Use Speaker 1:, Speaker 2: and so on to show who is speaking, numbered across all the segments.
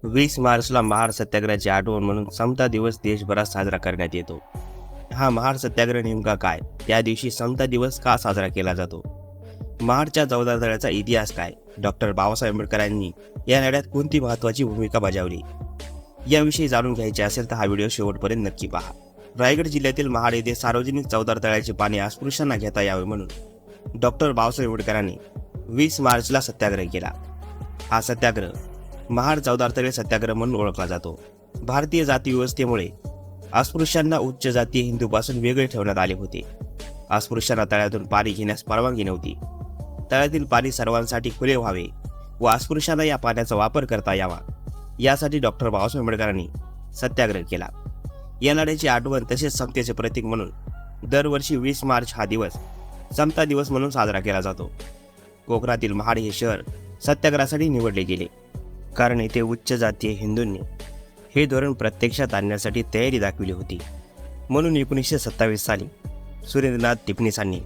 Speaker 1: 20 मार्चला महाड सत्याग्रहाची आठवण म्हणून समता दिवस देशभरात साजरा करण्यात येतो. हा महाड सत्याग्रह नेमका काय? त्या दिवशी समता दिवस का साजरा केला जातो? महाडच्या चौदार तळ्याचा इतिहास काय? डॉक्टर बाबासाहेब आंबेडकरांनी या लढ्यात कोणती महत्त्वाची भूमिका बजावली? याविषयी जाणून घ्यायचे असेल तर हा व्हिडिओ शेवटपर्यंत नक्की पहा. रायगड जिल्ह्यातील महाड येथे सार्वजनिक चौदार तळ्याचे पाणी अस्पृश्यांना घेता यावे म्हणून डॉक्टर बाबासाहेब आंबेडकरांनी 20 मार्चला सत्याग्रह केला. हा सत्याग्रह महाड चौदार तळे सत्याग्रह म्हणून ओळखला जातो. भारतीय जाती व्यवस्थेमुळे अस्पृश्यांना उच्च जातीय हिंदूपासून वेगळे ठेवण्यात आले होते. अस्पृश्यांना तळ्यातून पाणी घेण्यास परवानगी नव्हती. तळ्यातील पाणी सर्वांसाठी खुले व्हावे व अस्पृश्यांना या पाण्याचा वापर करता यावा यासाठी डॉक्टर बाबासाहेब आंबेडकरांनी सत्याग्रह केला. या लढ्याची आठवण तसेच समतेचे प्रतीक म्हणून दरवर्षी 20 मार्च हा दिवस समता दिवस म्हणून साजरा केला जातो. कोकणातील महाड हे शहर सत्याग्रहासाठी निवडले गेले कारण येथे उच्च जातीय हिंदूंनी हे धोरण प्रत्यक्षात आणण्यासाठी तयारी दाखविली होती. म्हणून 1927 साली सुरेंद्रनाथ टिपणीसांनी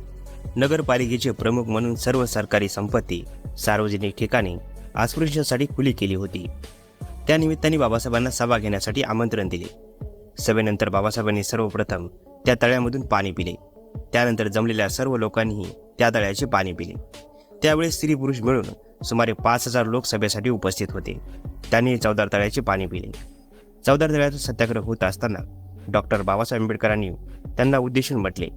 Speaker 1: नगरपालिकेचे प्रमुख म्हणून सर्व सरकारी संपत्ती सार्वजनिक ठिकाणी अस्पृश्यांसाठी खुली केली होती. त्यानिमित्ताने बाबासाहेबांना सभा घेण्यासाठी आमंत्रण दिले. सभेनंतर बाबासाहेबांनी सर्वप्रथम त्या तळ्यामधून पाणी पिले. त्यानंतर जमलेल्या सर्व लोकांनीही त्या तळ्याचे पाणी पिले. त्यावेळी स्त्री पुरुष मिळून सुमारे 5,000 लोक सभेसाठी उपस्थित होते. त्यांनी चौदार तळ्याचे पाणी पिले. चौदार तळ्याचा सत्याग्रह होत असताना डॉक्टर बाबासाहेब आंबेडकरांनी त्यांना उद्देशून म्हटले,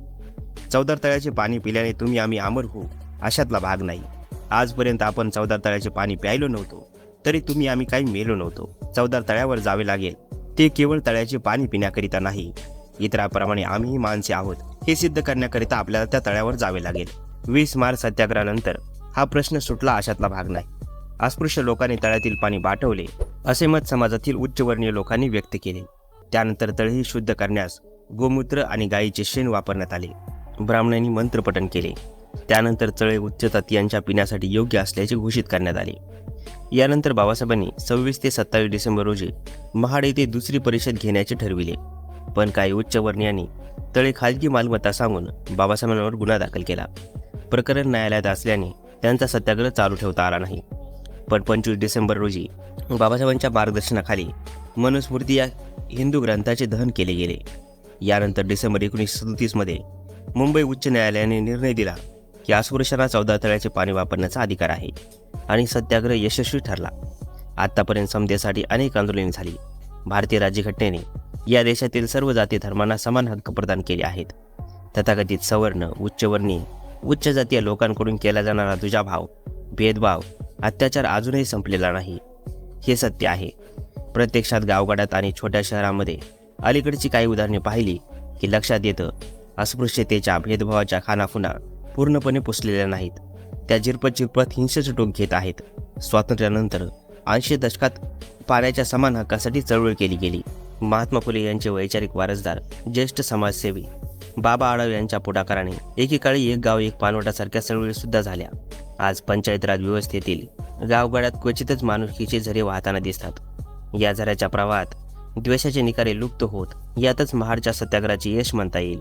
Speaker 1: चौदार तळ्याचे पाणी पिल्याने तुम्ही आम्ही अमर होऊ अशातला भाग नाही. आजपर्यंत आपण चौदार तळ्याचे पाणी प्यायलो नव्हतो तरी तुम्ही आम्ही काही मेलो नव्हतो. चौदार तळ्यावर जावे लागेल ते केवळ तळ्याचे पाणी पिण्याकरिता नाही, इतरांप्रमाणे आम्हीही माणसे आहोत हे सिद्ध करण्याकरिता आपल्याला त्या तळ्यावर जावे लागेल. 20 मार्च सत्याग्रहानंतर हा प्रश्न सुटला अशातला भाग नाही. अस्पृश्य लोकांनी तळ्यातील पाणी बाटवले असे मत समाजातील उच्चवर्णीय लोकांनी व्यक्त केले. त्यानंतर तळेही शुद्ध करण्यास गोमूत्र आणि गायीचे शेण वापरण्यात आले. ब्राह्मणांनी मंत्रपठण केले. त्यानंतर तळे उच्च जातीयांच्या पिण्यासाठी योग्य असल्याचे घोषित करण्यात आले. यानंतर बाबासाहेबांनी 26 ते 27 डिसेंबर रोजी महाड येथे दुसरी परिषद घेण्याचे ठरविले. पण काही उच्चवर्णीयांनी तळे खाजगी मालमत्ता सांगून बाबासाहेबांवर गुन्हा दाखल केला. प्रकरण न्यायालयात असल्याने त्यांचा सत्याग्रह चालू ठेवता आला नाही. पण 25 डिसेंबर रोजी बाबासाहेबांच्या मार्गदर्शनाखाली मनुस्मृती या हिंदू ग्रंथाचे दहन केले गेले. यानंतर डिसेंबर 1937 मध्ये मुंबई उच्च न्यायालयाने निर्णय दिला की अस्पृश्यांना चौदार तळ्याचे पाणी वापरण्याचा अधिकार आहे आणि सत्याग्रह यशस्वी ठरला. आतापर्यंत समतेसाठी अनेक आंदोलने झाली. भारतीय राज्यघटनेने या देशातील सर्व जाती धर्मांना समान हक्क प्रदान केले आहेत. तथाकथित सवर्ण उच्चवर्णीय उच्च जातीय लोकांकडून केला जाणारा दुजाभाव भेदभाव अत्याचार अजूनही संपलेला नाही हे सत्य आहे. प्रत्यक्षात गावगाड्यात आणि छोट्या शहरांमध्ये अलीकडची काही उदाहरणे पाहिली की लक्षात येतं अस्पृश्यतेच्या भेदभावाच्या खानाखुणा पूर्णपणे पुसलेल्या नाहीत. त्या झिरपत हिंसेचं टोक घेत आहेत. स्वातंत्र्यानंतर 80 दशकात पाण्याच्या समान हक्कासाठी चळवळ केली गेली. महात्मा फुले यांचे वैचारिक वारसदार ज्येष्ठ समाजसेवी बाबा आढाव यांच्या पुढाकाराने एकेकाळी एक गाव एक पाणवठासारख्या चळवळी सुद्धा झाल्या. आज पंचायत राज व्यवस्थेतील गावगाड्यात क्वचितच माणुसकीचे झरे वाहताना दिसतात. या झऱ्याच्या प्रवाहात द्वेषाचे निखारे लुप्त होत यातच महाडच्या सत्याग्रहाचे यश म्हणता येईल.